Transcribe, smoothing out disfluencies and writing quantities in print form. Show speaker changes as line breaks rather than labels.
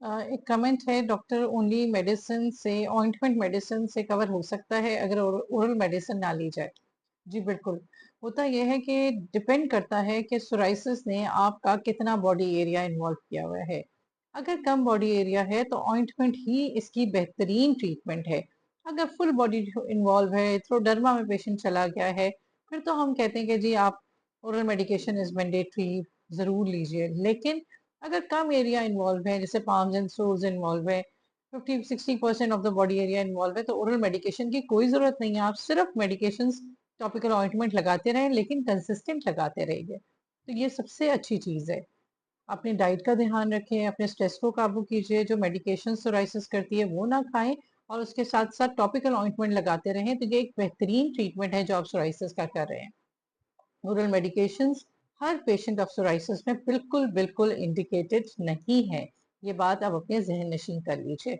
एक कमेंट है, doctor only medicine से, ऑइंटमेंट मेडिसिन से कवर हो सकता है अगर ओरल मेडिसिन ना ली जाए। जी बिल्कुल। होता यह है कि डिपेंड करता है कि सोराइसिस ने आपका कितना बॉडी एरिया इन्वॉल्व किया हुआ है। अगर कम बॉडी एरिया है तो ऑइंटमेंट ही इसकी बेहतरीन ट्रीटमेंट है। अगर फुल बॉडी इन्वॉल्व है, थ्रोडर्मा में पेशेंट चला गया है, फिर तो हम कहते हैं कि जी आप ओरल मेडिकेशन इज मैंडेटरी, जरूर लीजिए। लेकिन अगर कम एरिया इन्वॉल्व है, जैसे पाम्स एंड सोल्स इन्वॉल्व है, 50-60% of the body area involve है, तो ओरल मेडिकेशन की कोई जरूरत नहीं है। आप सिर्फ मेडिकेशन, टॉपिकल ऑइंटमेंट लगाते रहें, लेकिन कंसिस्टेंट लगाते रहिए। तो ये सबसे अच्छी चीज है। अपनी डाइट का ध्यान रखें, अपने स्ट्रेस को काबू कीजिए, जो मेडिकेशन सोराइसिस करती है वो ना खाएं, और उसके साथ साथ टॉपिकल ऑइंटमेंट लगाते रहें। तो ये एक बेहतरीन ट्रीटमेंट है जो आप सोराइसिस का कर रहे हैं। Oral medications her patient of psoriasis में बिल्कुल बिल्कुल इंडिकेटेड नहीं है। ये बात आप अपने जहन नशीं कर लीजिए।